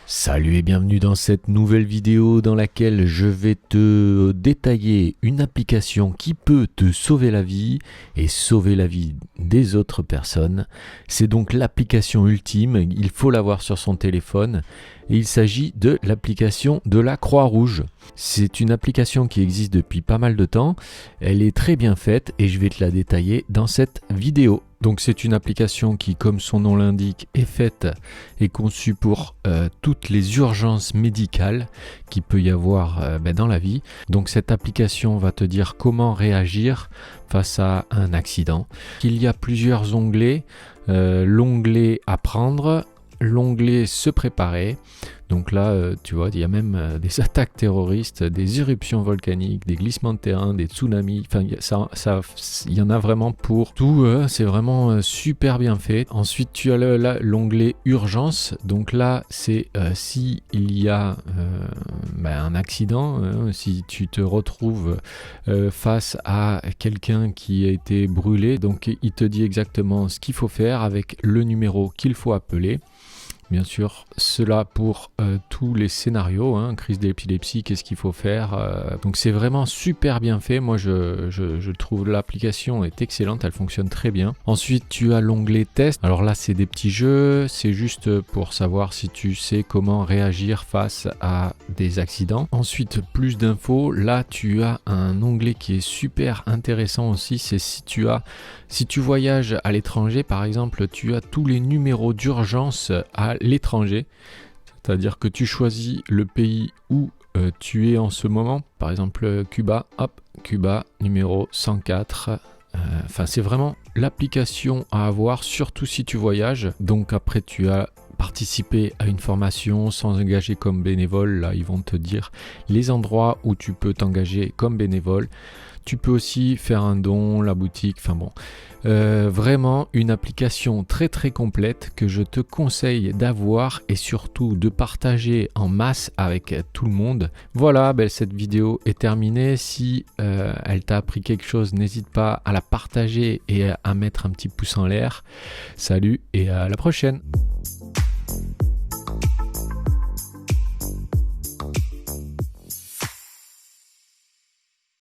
Salut et bienvenue dans cette nouvelle vidéo dans laquelle je vais te détailler une application qui peut te sauver la vie et sauver la vie des autres personnes. C'est donc l'application ultime, il faut l'avoir sur son téléphone et il s'agit de l'application de la Croix-Rouge. C'est une application qui existe depuis pas mal de temps, elle est très bien faite et je vais te la détailler dans cette vidéo. Donc c'est une application qui, comme son nom l'indique, est faite et conçue pour toutes les urgences médicales qu'il peut y avoir dans la vie. Donc cette application va te dire comment réagir face à un accident. Il y a plusieurs onglets, l'onglet apprendre, l'onglet se préparer. Donc là, tu vois, il y a même des attaques terroristes, des éruptions volcaniques, des glissements de terrain, des tsunamis. Enfin, il y en a vraiment pour tout. C'est vraiment super bien fait. Ensuite, tu as l'onglet urgence. Donc là, c'est si il y a un accident, si tu te retrouves face à quelqu'un qui a été brûlé. Donc, il te dit exactement ce qu'il faut faire avec le numéro qu'il faut appeler. Bien sûr, cela pour tous les scénarios, crise d'épilepsie, qu'est-ce qu'il faut faire. Donc c'est vraiment super bien fait, moi je trouve l'application est excellente, elle fonctionne très bien. Ensuite tu as l'onglet test, alors là c'est des petits jeux, c'est juste pour savoir si tu sais comment réagir face à des accidents. Ensuite plus d'infos, là tu as un onglet qui est super intéressant aussi, c'est si tu voyages à l'étranger par exemple, tu as tous les numéros d'urgence à l'étranger, c'est-à-dire que tu choisis le pays où tu es en ce moment, par exemple Cuba, hop, Cuba numéro 104. C'est vraiment l'application à avoir, surtout si tu voyages. Donc après tu as participer à une formation sans engager comme bénévole, là ils vont te dire les endroits où tu peux t'engager comme bénévole. Tu peux aussi faire un don, la boutique, vraiment une application très très complète que je te conseille d'avoir et surtout de partager en masse avec tout le monde. Voilà, cette vidéo est terminée. Si elle t'a appris quelque chose, n'hésite pas à la partager et à mettre un petit pouce en l'air. Salut et à la prochaine.